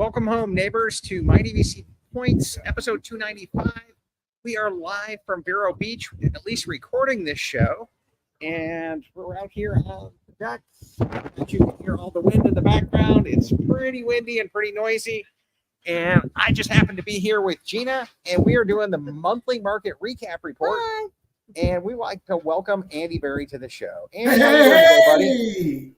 Welcome home, neighbors, to My DVC Points, episode 295. We are live from Vero Beach, at least recording this show, and we're out here on the deck. You can hear all the wind in the background. It's pretty windy and pretty noisy, and I just happen to be here with Gina, and we are doing the monthly market recap report. Hi. And we like to welcome Andy Berry to the show. Andy, how you doing today, buddy?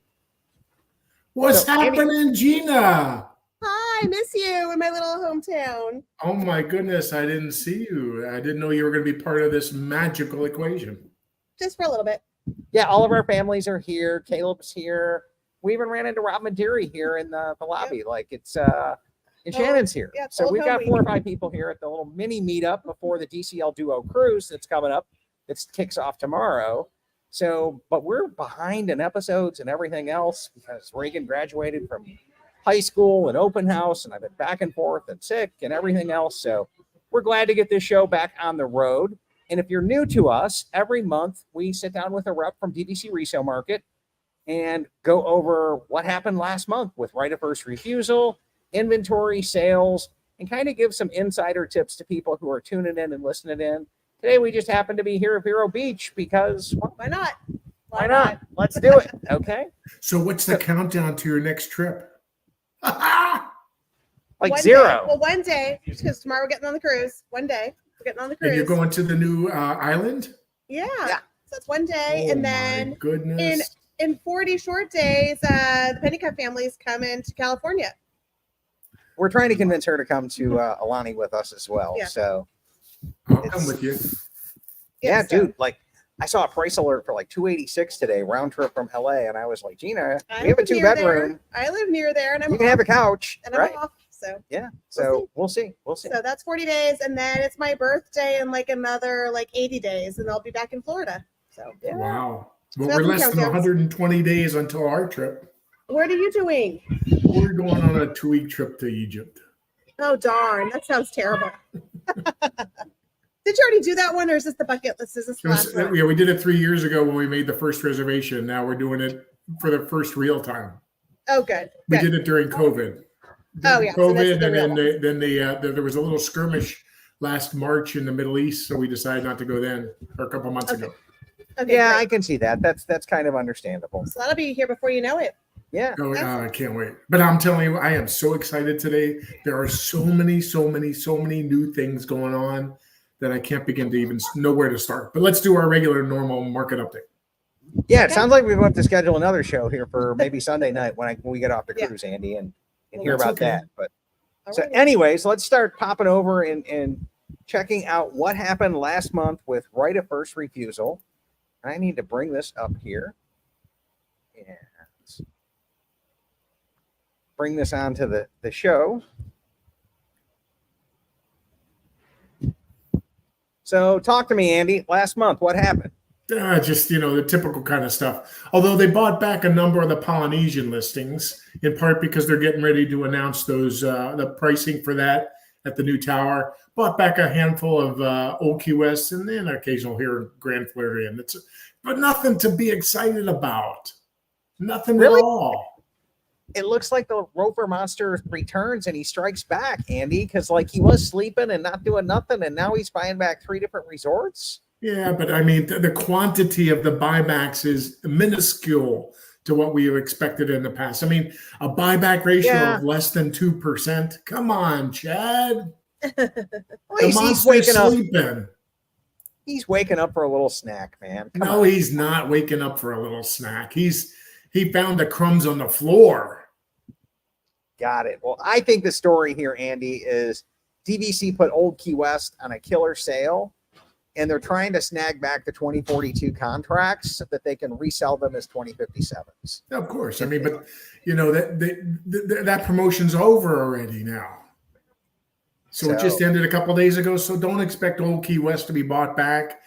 What's happening, Gina? Hi, miss you in my little hometown. Oh my goodness, I didn't see you. I didn't know you were going to be part of this magical equation. Just for a little bit. Yeah, all of our families are here. Caleb's here. We even ran into Rob Maderi here in the lobby. Yep. Like it's and Shannon's here. Yeah, so we've got 4 or 5 people here at the little mini meetup before the DCL Duo Cruise that's coming up. It kicks off tomorrow. So, but we're behind in episodes and everything else because Reagan graduated from high school and open house, and I've been back and forth and sick and everything else. So we're glad to get this show back on the road. And if you're new to us, every month we sit down with a rep from DVC Resale Market and go over what happened last month with Right of First Refusal, inventory, sales, and kind of give some insider tips to people who are tuning in and listening in. Today, we just happen to be here at Vero Beach because why not? Why not? Let's do it. Okay. So what's the countdown to your next trip? Like one 0. Day. Well, one day, because tomorrow we're getting on the cruise. One day, we're getting on the cruise. And you're going to the new island? Yeah. So that's one day. Oh, and then my goodness. in 40 short days, the Pennycup family's coming to California. We're trying to convince her to come to Alani with us as well. Yeah. So I'll come with you. Yeah, dude. Like I saw a price alert for like $286 today, round trip from LA, and I was like, Gina, we have a 2-bedroom. I live near there, and you can have a couch, and I'm off. So yeah, so we'll see. So that's 40 days, and then it's my birthday in like another 80 days, and I'll be back in Florida. So yeah. Wow. Well, we're less than 120 days until our trip. What are you doing? We're going on a 2-week trip to Egypt. Oh darn, that sounds terrible. Did you already do that one, or is this the bucket list? Is this the last one? Yeah, we did it 3 years ago when we made the first reservation. Now we're doing it for the first real time. Oh, good. We did it during COVID. Oh yeah, COVID, so and then there was a little skirmish last March in the Middle East, so we decided not to go then, or a couple months ago. Okay, yeah, great. I can see that. That's kind of understandable. So that'll be here before you know it. Yeah. Oh, I can't wait. But I'm telling you, I am so excited today. There are so many new things going on that I can't begin to even know where to start. But let's do our regular normal market update. Yeah, it sounds like we want to schedule another show here for maybe Sunday night when we get off the cruise, Andy, and hear about that. But so anyways, let's start popping over and checking out what happened last month with Right of First Refusal. I need to bring this up here. And bring this onto the show. So talk to me, Andy. Last month, what happened? Just, the typical kind of stuff. Although they bought back a number of the Polynesian listings, in part because they're getting ready to announce those the pricing for that at the new tower. Bought back a handful of Old Key West and then occasional here in Grand Floridian. But nothing to be excited about. Nothing at all. It looks like the ROFR monster returns and he strikes back, Andy, because he was sleeping and not doing nothing, and now he's buying back 3 different resorts. Yeah, but I mean, the quantity of the buybacks is minuscule to what we have expected in the past. I mean, a buyback ratio of less than 2%. Come on, Chad. Well, he's waking up. He's waking up for a little snack, man. No, he's not waking up for a little snack. He found the crumbs on the floor. Got it. Well, I think the story here, Andy, is DVC put Old Key West on a killer sale, and they're trying to snag back the 2042 contracts so that they can resell them as 2057s. Of course. I mean, but, that promotion's over already now. So it just ended a couple of days ago, so don't expect Old Key West to be bought back.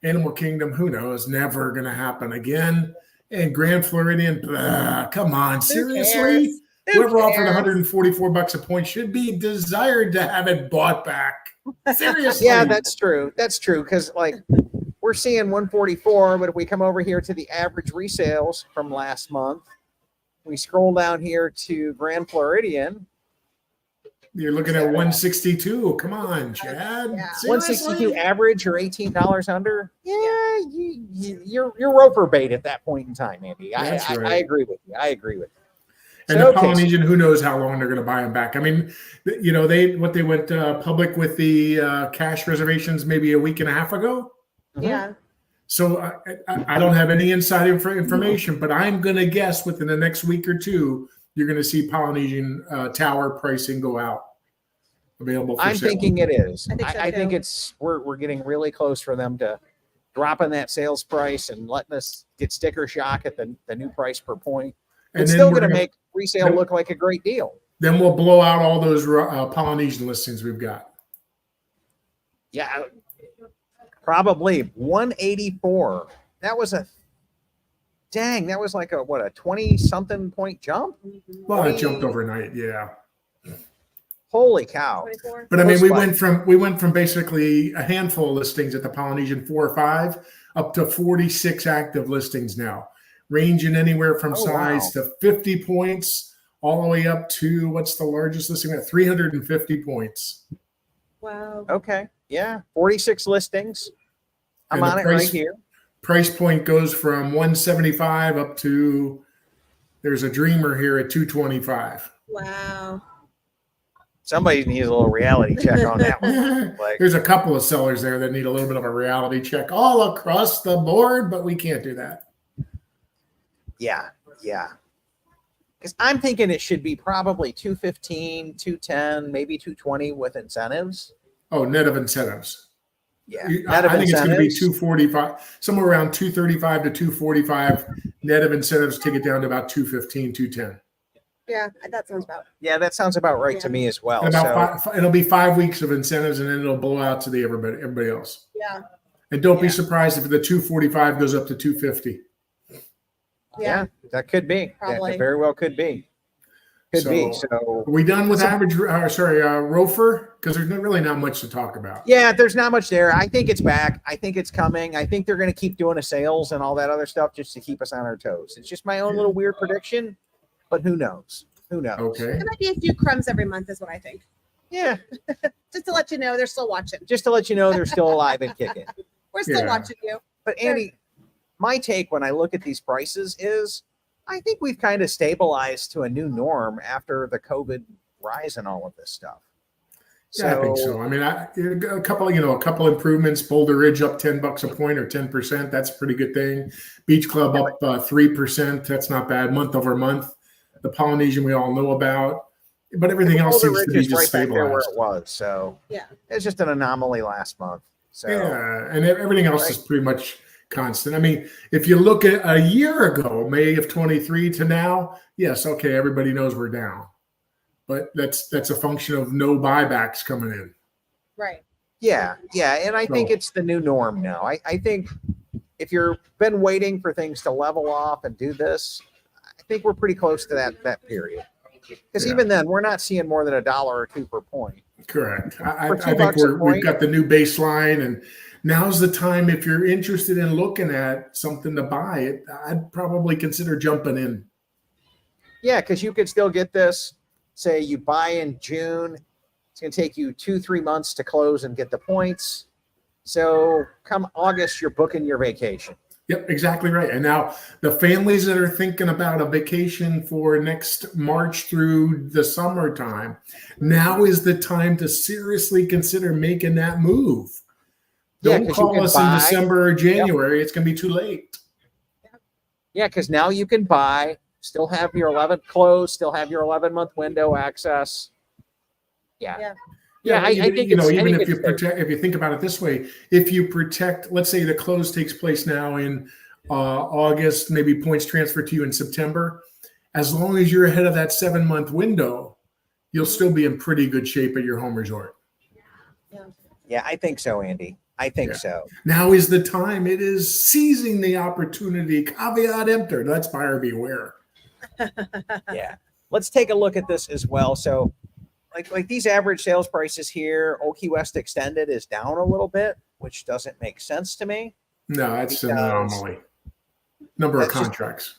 Animal Kingdom, who knows, never going to happen again. And Grand Floridian, come on, seriously? Whoever offered $144 a point should be desired to have it bought back. Seriously. Yeah, that's true. That's true, because we're seeing 144, but if we come over here to the average resales from last month, we scroll down here to Grand Floridian, You're looking at 162. Come on, Chad. Yeah. 162 average or $18 under. Yeah, you're ROFR bait at that point in time, Andy. That's right. I agree with you. I agree with you. And the Polynesian, who knows how long they're going to buy them back. I mean, you know, they went public with the cash reservations maybe a week and a half ago. Yeah. So I don't have any inside information, but I'm going to guess within the next week or two, you're going to see Polynesian Tower pricing go out, available for I'm sale. thinking it is. I think so, it's we're getting really close for them to dropping that sales price and letting us get sticker shock at the new price per point. It's still going to make resale look like a great deal. Then we'll blow out all those Polynesian listings we've got. Yeah, probably 184. That was like a 20-something point jump. Well, it jumped overnight. Yeah. Holy cow. 24. But I mean, we went from basically a handful of listings at the Polynesian 4 or 5 up to 46 active listings now, ranging anywhere from size to 50 points all the way up to, what's the largest listing at? 350 points. Wow. Okay. Yeah. 46 listings. I'm on it right here. Price point goes from 175 up to, there's a dreamer here at 225. Wow. Somebody needs a little reality check on that one. Like, there's a couple of sellers there that need a little bit of a reality check all across the board, but we can't do that. Yeah. Because I'm thinking it should be probably 215, 210, maybe 220 with incentives. Oh, net of incentives. Yeah. I think it's going to be 245, somewhere around 235 to 245 net of incentives, take it down to about 215, 210. Yeah, that sounds about. Yeah, that sounds about right to me as well. And it'll be 5 weeks of incentives, and then it'll blow out to everybody else. Yeah. And don't be surprised if the 245 goes up to 250. Yeah, that could be. Probably. That very well could be. So are we done with ROFR? Because there's really not much to talk about. Yeah, there's not much there. I think it's back. I think it's coming. I think they're going to keep doing the sales and all that other stuff just to keep us on our toes. It's just my own little weird prediction, but who knows? Who knows? Okay. There might be a few crumbs every month, is what I think. Yeah. Just to let you know, they're still watching. Just to let you know they're still alive and kicking. We're still watching you. But Andy, my take when I look at these prices is I think we've kind of stabilized to a new norm after the COVID rise and all of this stuff. Yeah, I think so. I mean, a couple improvements. Boulder Ridge up $10 a point or 10%. That's a pretty good thing. Beach Club up 3%. That's not bad. Month over month. The Polynesian we all know about, but everything else seems to be just stabilized. There where it was. So yeah, it's just an anomaly last month. So yeah, and everything else is pretty much constant. I mean, if you look at a year ago, May of 23 to now, yes, okay, everybody knows we're down. But that's a function of no buybacks coming in. Right. Yeah. And I think it's the new norm now. I think if you've been waiting for things to level off and do this, I think we're pretty close to that period. Because even then, we're not seeing more than $1 or $2 per point. Correct. I think we've got the new baseline, and now's the time if you're interested in looking at something to buy. I'd probably consider jumping in. Yeah, because you could still get this. Say you buy in June, it's going to take you 2-3 months to close and get the points. So come August, you're booking your vacation. Yep, exactly right. And now the families that are thinking about a vacation for next March through the summertime, now is the time to seriously consider making that move. Don't call us in December or January. It's going to be too late. Yeah, because now you can buy, still have your 11th close, still have your 11-month window access. Yeah, I think even if you protect, if you think about it this way, if you protect, let's say the close takes place now in August, maybe points transfer to you in September. As long as you're ahead of that 7-month window, you'll still be in pretty good shape at your home resort. Yeah, I think so, Andy. I think so. Now is the time. It is seizing the opportunity. Caveat emptor. That's buyer beware. Yeah. Let's take a look at this as well. So like these average sales prices here, Old Key West Extended is down a little bit, which doesn't make sense to me. No, that's an anomaly. Number of contracts.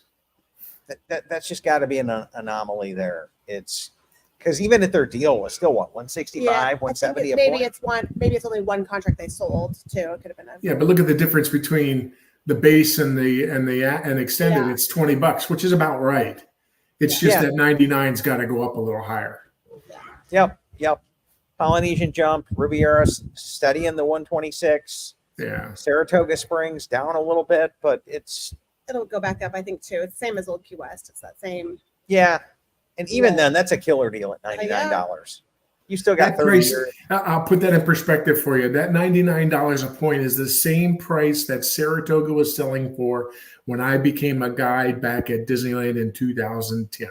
That's just got to be an anomaly there. It's Because even if their deal was still what, 165, Yeah, I think 170 a maybe point? it's one. Maybe it's only one contract they sold too. It could have been a. Yeah, but look at the difference between the base and the extended. Yeah. It's $20, which is about right. It's just Yeah. that 99's got to go up a little higher. Yep. Polynesian jumped. Riviera steady in the 126. Yeah. Saratoga Springs down a little bit, but It'll go back up, I think, too. It's the same as Old Key West. It's that same. yeah. And even Yeah. then, that's a killer deal at $99. You still got That 30 price, years. I'll put that in perspective for you. That $99 a point is the same price that Saratoga was selling for when I became a guide back at Disneyland in 2010.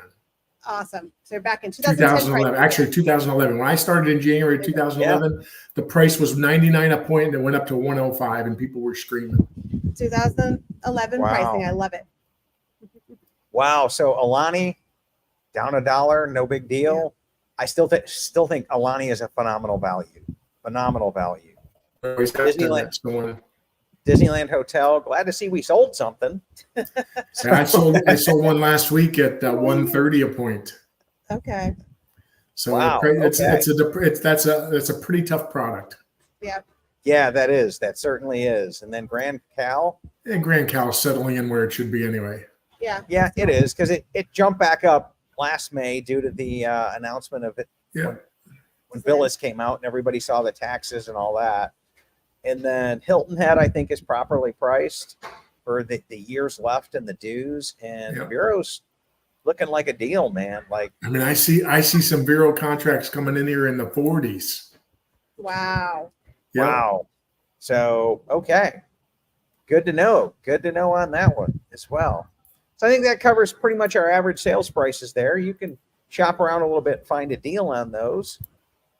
Awesome. So you're back in 2010. 2011. Actually, 2011. When I started in January 2011, the price was 99 a point and it went up to 105 and people were screaming. 2011 Wow. pricing. I love it. Wow. So Alani down $1, no big deal. I still think Alani is a phenomenal value. Phenomenal value. Disneyland. Disneyland Hotel. Glad to see we sold something. I sold one last week at 130 a point. Okay. So Wow, that's a pretty tough product. Yeah. Yeah, that is. That certainly is. And then Grand Cal. And Grand Cal's settling in where it should be anyway. Yeah. Yeah, it is because it jumped back up last May due to the announcement of it Yeah. when Villas came out and everybody saw the taxes and all that. And then Hilton Head, I think, is properly priced for the years left and the dues. And Yeah. Bureau's looking like a deal, man. Like, I mean, I see some Vero contracts coming in here in the 40s. Wow. Yeah. wow. So, okay. Good to know. Good to know on that one as well. So I think that covers pretty much our average sales prices there. You can shop around a little bit and find a deal on those.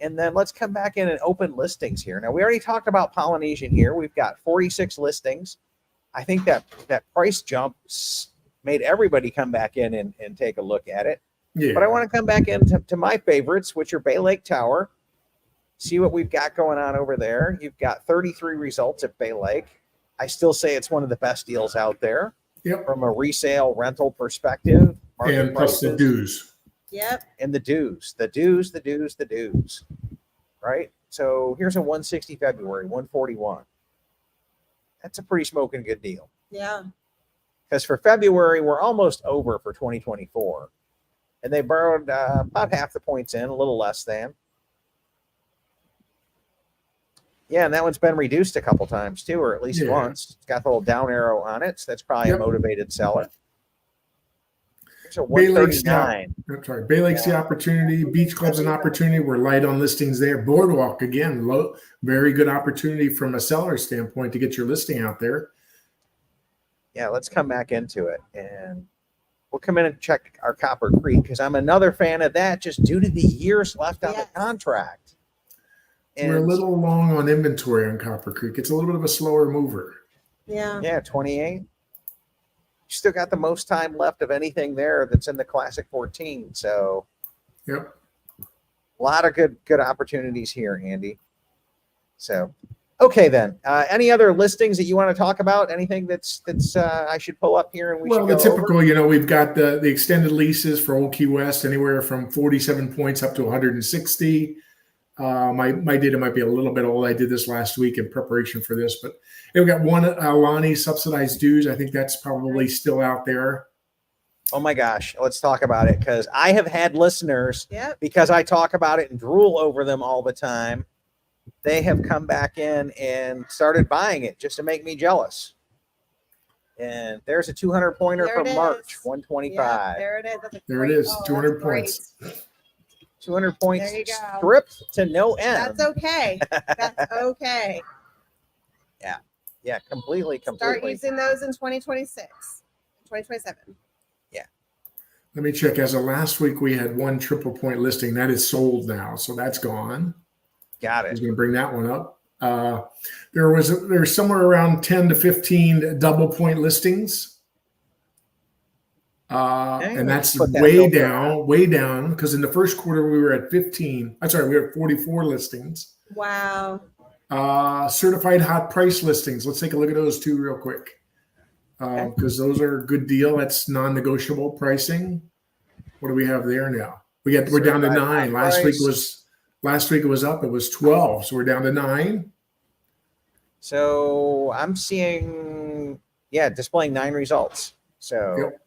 And then let's come back in and open listings here. Now, we already talked about Polynesian here. We've got 46 listings. I think that price jump made everybody come back in and take a look at it. Yeah. But I want to come back into my favorites, which are Bay Lake Tower. See what we've got going on over there. You've got 33 results at Bay Lake. I still say it's one of the best deals out there. Yep. From a resale rental perspective. And plus the dues. Yep. And the dues. Right? So here's a 160 February, 141. That's a pretty smoking good deal. Yeah. Because for February, we're almost over for 2024. And they borrowed about half the points in, a little less than. Yeah, and that one's been reduced a couple times too, or at least once. It's got the little down arrow on it, so that's probably a motivated seller. There's a 139. I'm sorry. Bay Lake's the opportunity. Beach Club's an opportunity. We're light on listings there. Boardwalk, again, very good opportunity from a seller standpoint to get your listing out there. Yeah, let's come back into it. And we'll come in and check our Copper Creek because I'm another fan of that just due to the years left on the contract. And we're a little long on inventory on Copper Creek. It's a little bit of a slower mover. Yeah. Yeah, 28. You still got the most time left of anything there that's in the Classic 14. So, yep, a lot of good opportunities here, Andy. So, okay then. Any other listings that you want to talk about? Anything that's I should pull up here and we should the go typical, over? We've got the extended leases for Old Key West, anywhere from 47 points up to 160. My data might be a little bit old. I did this last week in preparation for this, but we've got one Alani subsidized dues. I think that's probably still out there. Oh my gosh, let's talk about it because I have had listeners because I talk about it and drool over them all the time. They have come back in and started buying it just to make me jealous. And there's a 200 pointer from March, 125. Yeah, there it is. There it is, 200 points. 200 points There you go. stripped to no end. That's okay. That's okay. Yeah, completely. Start using those in 2026, 2027. Yeah. Let me check. As of last week, we had one triple point listing that is sold now, so that's gone. Got I was it. going to bring that one up. There's somewhere around 10 to 15 double point listings. And that's way down because in the first quarter we were at 15. I'm sorry, we were at 44 listings. Wow. Certified hot price listings. Let's take a look at those two real quick because those are a good deal. That's non-negotiable pricing. What do we have there now? We're down to Certified 9. top price. Last week it was up. It was 12. So we're down to 9. So I'm seeing, displaying 9 results. So Yep.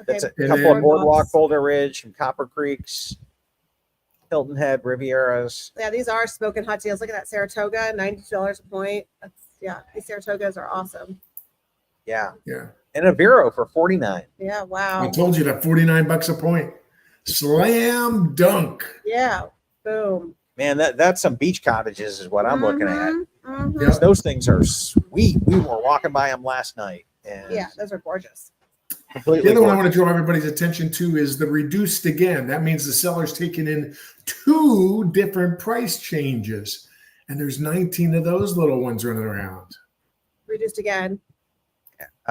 that's a And couple then- of Boardwalk, Boulder Ridge, and Copper Creeks, Hilton Head, Rivieras. Yeah, these are smoking hot deals. Look at that Saratoga, $92 a point. These Saratogas are awesome. Yeah. Yeah. And a Vero for 49. Yeah, I wow. told you that $49 a point. Slam dunk. Yeah, boom. Man, that's some beach cottages is what I'm looking at. Mhm. Yep. Those things are sweet. We were walking by them last night. And Yeah, those are gorgeous. completely The other one I want gorgeous. to draw everybody's attention to is the reduced again. That means the seller's taking in 2 different price changes. And there's 19 of those little ones running around. Reduced again.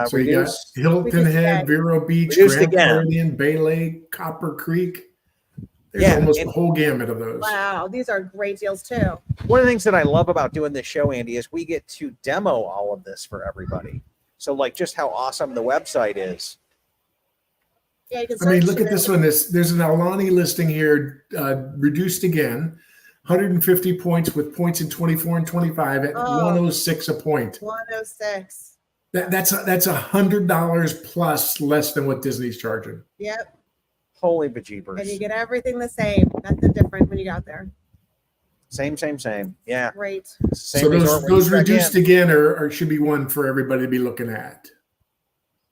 So you got Reduced. Hilton Reduced Head, again. Vero Beach, Reduced Grand again. Floridian, Bay Lake, Copper Creek. There's Yeah, almost and- a whole gamut of those. Wow, these are great deals too. One of the things that I love about doing this show, Andy, is we get to demo all of this for everybody. So like just how awesome the website is. Yeah, you can I mean, search look at it. this one. There's an Alani listing here, reduced again, 150 points with points in 24 and 25 at Oh. 106 a point. 106. That's $100 plus less than what Disney's charging. Yep. Holy bejeebers. And you get everything the same. Nothing different when you got there. Same. Yeah. Great. Same So resort when those you check reduced in. again are should be one for everybody to be looking at.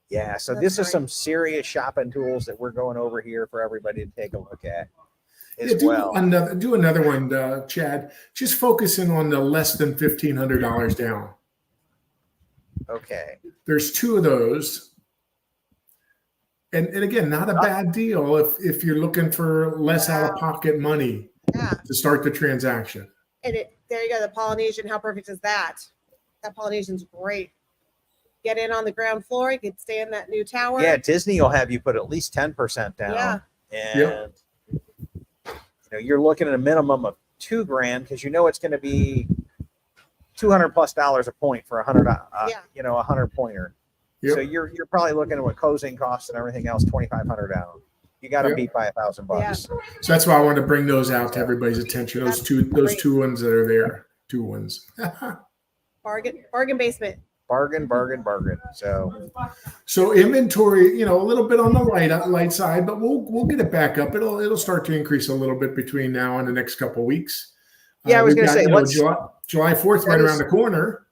Yeah. So That's this is right. some serious shopping tools that we're going over here for everybody to take a look at as Yeah, do well. another one, Chad. Just focusing on the less than $1,500 down. Okay. There's 2 of those. And again, not a bad deal if you're looking for less out of pocket money Yeah. to start the transaction. And there you go. The Polynesian. How perfect is that? That Polynesian's great. Get in on the ground floor. You can stay in that new tower. Yeah, Disney will have you put at least 10% down. Yeah. And you're looking at a minimum of $2,000 because it's going to be $200+ a point for a 100 pointer. Yep. So you're probably looking at what closing costs and everything else, $2,500 down. You got to Yep. beat by $1,000. Yeah. So that's why I wanted to bring those out to everybody's attention. Those That's two ones that are there. 2 ones. Bargain basement. Bargain. So inventory, a little bit on the light side, but we'll get it back up. It'll start to increase a little bit between now and the next couple of weeks. Yeah, I was we've going to got, say, July 4th right around the corner.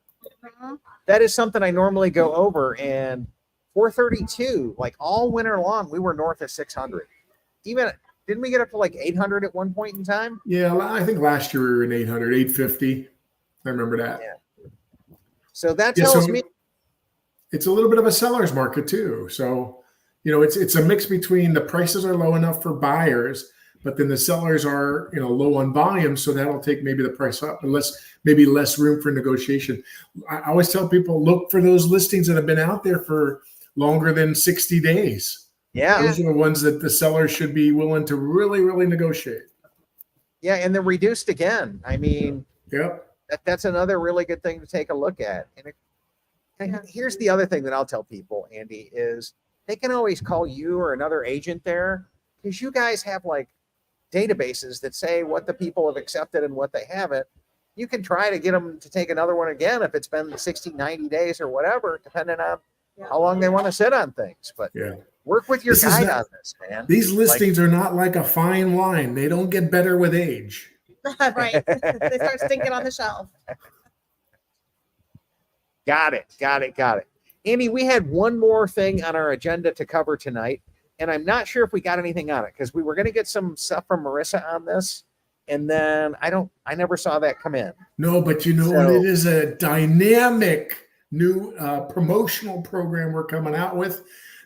that is something I normally go over. And 432, like all winter long, we were north of 600. Even didn't we get up to like 800 at one point in time? Yeah, I think last year we were in 800, 850. I remember that. Yeah. So that Yeah, tells so me it's a little bit of a seller's market too. So, it's a mix between the prices are low enough for buyers, but then the sellers are, low on volume. So that'll take maybe the price up maybe less room for negotiation. I always tell people, look for those listings that have been out there for longer than 60 days. yeah. Those are the ones that the sellers should be willing to really, really negotiate. Yeah, and they're reduced again. I mean, Yep. that's another really good thing to take a look at. And here's the other thing that I'll tell people, Andy, is they can always call you or another agent there because you guys have like databases that say what the people have accepted and what they haven't. You can try to get them to take another one again if it's been 60, 90 days or whatever, depending on how long they want to sit on things. But Yeah. work with your This is guide not- on this, man. These listings are not like a fine wine. They don't get better with age. Right. They start stinking on the shelf. Got it. Andy, we had one more thing on our agenda to cover tonight, and I'm not sure if we got anything on it because we were going to get some stuff from Marissa on this, and then I never saw that come in. No, but you know what? It is a dynamic new promotional program we're coming out with.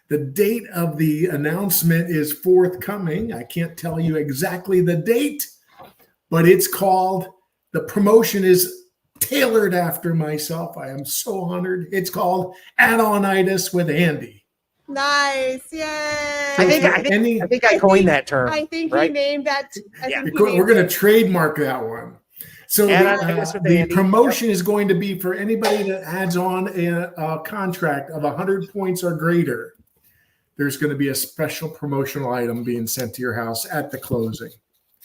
The date of the announcement is forthcoming. I can't tell you exactly the date, but it's called, the promotion is tailored after myself. I am so honored. It's called Add-On-itis with Andy. Nice. Yay. I think I coined that term. I think right? he named that. We're going to trademark that one. So Add-On-itis with the Andy. promotion is going to be for anybody that adds on a contract of 100 points or greater. there's going to be a special promotional item being sent to your house at the closing.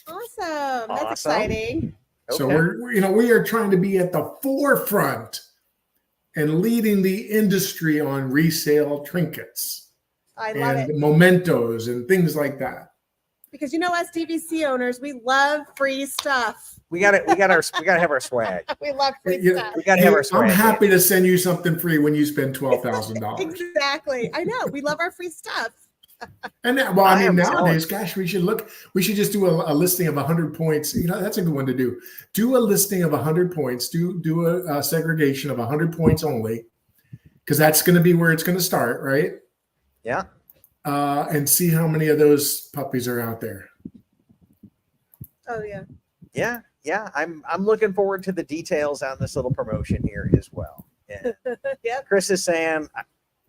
Awesome. That's Awesome. exciting. So Okay. we are trying to be at the forefront and leading the industry on resale trinkets I love and it. mementos and things like that. Because us DVC owners, we love free stuff. we gotta have our swag. We love free You know, stuff. We gotta Hey, have our swag. I'm happy to send you something free when you spend $12,000. Exactly. I know. We love our free stuff. And that, well, I I mean, am nowadays, gosh, we should just do a listing of 100 points. That's a good one to do. Do a listing of 100 points. Do a segregation of 100 points only, because that's going to be where it's going to start, right? Yeah. And see how many of those puppies are out there. Oh yeah. Yeah. I'm looking forward to the details on this little promotion here as well. Yeah. Yep. Chris is saying,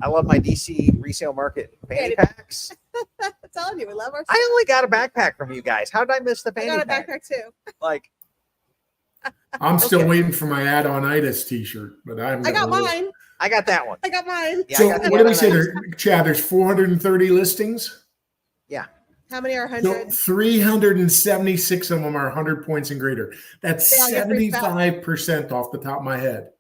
I love my DC resale market fanny Fanny packs. I'm telling you, we love our stuff. I only got a backpack from you guys. How did I miss the I fanny got a pack? backpack too. Like, I'm still Okay. waiting for my add-on-itis T-shirt, but I got mine. I got that one. I got mine. Yeah, So I got the what did we add-on say items. there, Chad? There's 430 listings. How many are So 100? 376 of them are 100 points and greater. That's They all get free stuff. 75% off the top of my head.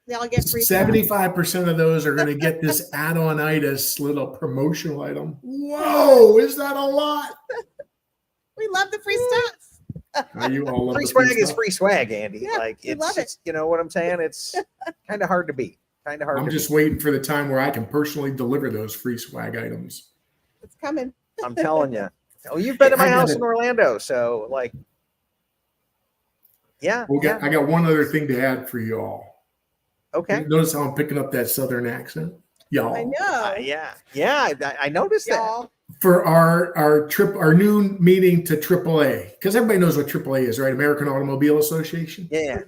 They all get free stuff. 75% of those are going to get this add-on-itis little promotional item. Whoa, is that a lot? We love the free stuff. You all love Free the swag is stuff. free swag, Andy. Yeah, like we it's, love it. it's you know what I'm saying? It's kind of hard to beat. Kind of hard I'm to just beat. waiting for the time where I can personally deliver those free swag items. It's coming. I'm telling you. Oh, you've been to my I house gotta- in Orlando, so like, yeah. I got one other thing to add for you all. Okay. Notice how I'm picking up that Southern accent? Y'all. I know. Yeah. I noticed that. Y'all. For our new meeting to AAA, because everybody knows what AAA is, right? American Automobile Association. Yeah.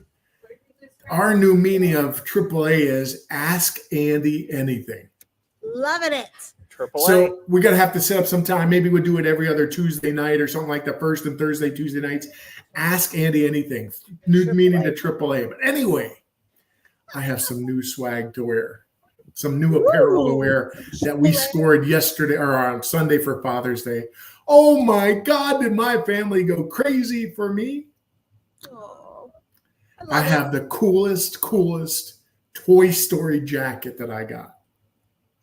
Our new meaning of AAA is Ask Andy Anything. Loving it. Triple A. So we're gonna have to set up some time. Maybe we'll do it every other Tuesday night or something like the first and Thursday, Tuesday nights. Ask Andy Anything. New meaning to AAA. But anyway, I have some new swag to wear, some new apparel to wear that we scored yesterday or on Sunday for Father's Day. Oh my God, did my family go crazy for me? Oh, I love have the coolest Toy Story jacket that I got.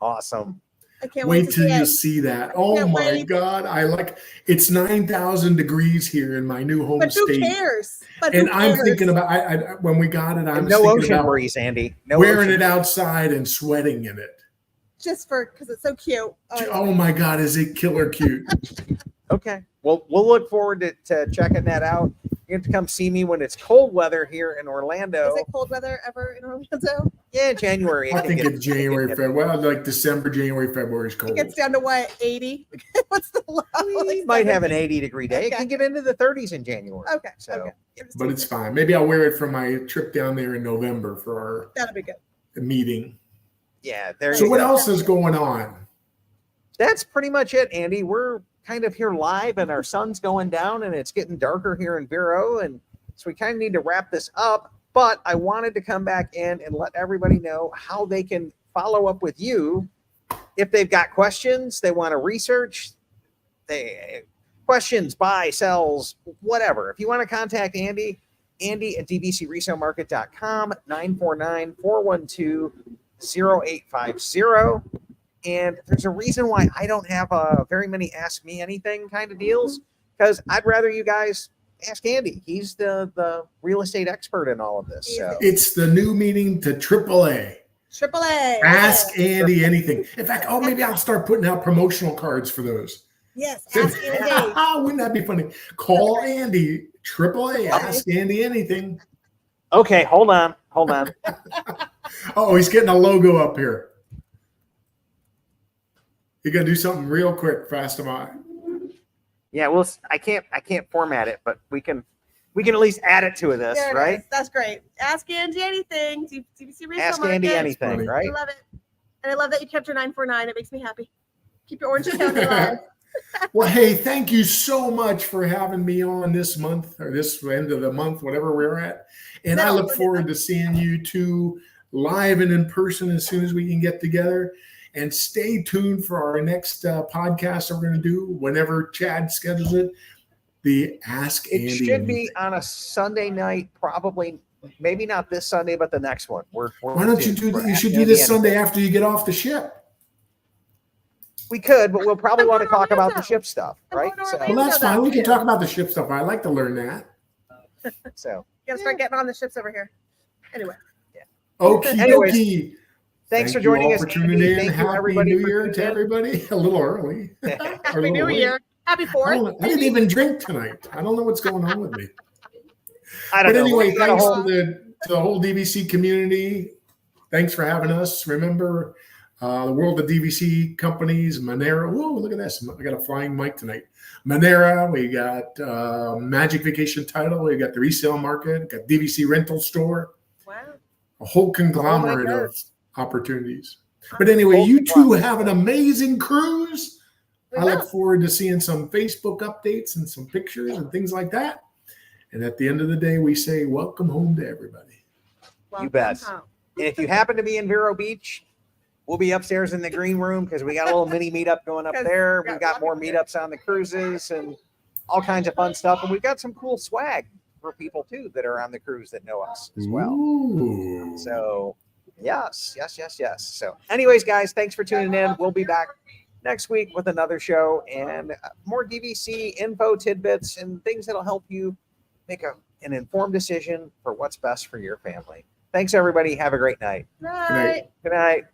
Awesome. I can't Wait to till see you it. see that. Oh can't my wait. God. It's 9,000 degrees here in my new home But who state. cares? But And who I'm cares? thinking about, I when we got it, I And was no thinking ocean about breeze, Andy. No wearing ocean it outside and sweating in it. just because it's so cute. Oh, I love Oh it. my God, is it killer cute? Okay. Well, we'll look forward to checking that out. You have to come see me when it's cold weather here in Orlando. Is it cold weather ever in Orlando? Yeah, January. I think it's January, February. Well, like December, January, February is It cold. gets down to what, 80? What's the low? We Like might have an 70? 80-degree day. It Okay. can get into the 30s in January. Okay. So, Okay. But it's fine. Maybe I'll wear it for my trip down there in November for That'll be good. our meeting. yeah, there So you what go. else is going on? That's pretty much it, Andy. We're kind of here live and our sun's going down and it's getting darker here in Vero. And so we kind of need to wrap this up. But I wanted to come back in and let everybody know how they can follow up with you if they've got questions, they want to research, questions, buy, sells, whatever. If you want to contact Andy at dvcresalemarket.com, 949-412-0850. And there's a reason why I don't have very many Ask Me Anything kind of deals, because I'd rather you guys ask Andy. He's the real estate expert in all of this. So It's the new meeting to AAA. AAA. Ask Andy Anything. In fact, maybe I'll start putting out promotional cards for those. Yes. Ask Andy. Wouldn't that be funny? Call Andy, AAA, Ask Andy Anything. okay, hold on. Oh, he's getting a logo up here. You gotta do something real quick, fast am I. Yeah, well, I can't format it, but we can at least add it to this, There it right? is. That's great. Ask Andy anything. DVC Resale Ask Market. Andy anything, funny. right? I love it. And I love that you kept your 949. It makes me happy. Keep your Orange County alive. Well, hey, thank you so much for having me on this month or this end of the month, whatever we're at. And I look forward to seeing you two live and in person as soon as we can get together. And stay tuned for our next podcast we're going to do whenever Chad schedules it. The Ask It Andy should be Anything. on a Sunday night, probably. Maybe not this Sunday, but the next one. Why don't you do that? You should do this Sunday after you get off the ship. We could, but we'll probably want to talk about the ship stuff, right? Well, that's fine. We can talk about the ship stuff. I like to learn that. So You gotta start getting on the ships over here. Anyway. Okie Anyways, dokie. Thanks for Thank you joining all us. for tuning Andy. in. Thank you, Happy everybody, New for Year tuning to in. everybody. A little early. Happy New Year. Happy I 4th. didn't even drink tonight. I don't know what's going on with me. I don't But know. anyway, We got a thanks whole- to the whole DVC community. Thanks for having us. Remember, the world of DVC companies, Monera. Whoa, look at this. I got a flying mic tonight. Monera, we got Magic Vacation Title. We got the resale market, got DVC rental store, Wow. a whole conglomerate God. of opportunities. But anyway, Whole you two conglomerate. have an amazing cruise. We I will. look forward to seeing some Facebook updates and some pictures and things like that. And at the end of the day, we say welcome home to everybody. You bet. Welcome home. And if you happen to be in Vero Beach, we'll be upstairs in the green room because we got a little mini meetup going up 'Cause there. we We've got got more lots of it. meetups on the cruises and all kinds of fun stuff. And we've got some cool swag for people too that are on the cruise that know us as well. Ooh. So yes. So anyways, guys, thanks for tuning in. We'll be back next week with another show and more DVC info tidbits and things that'll help you make an informed decision for what's best for your family. Thanks, everybody. Have a great night. Right. Good night.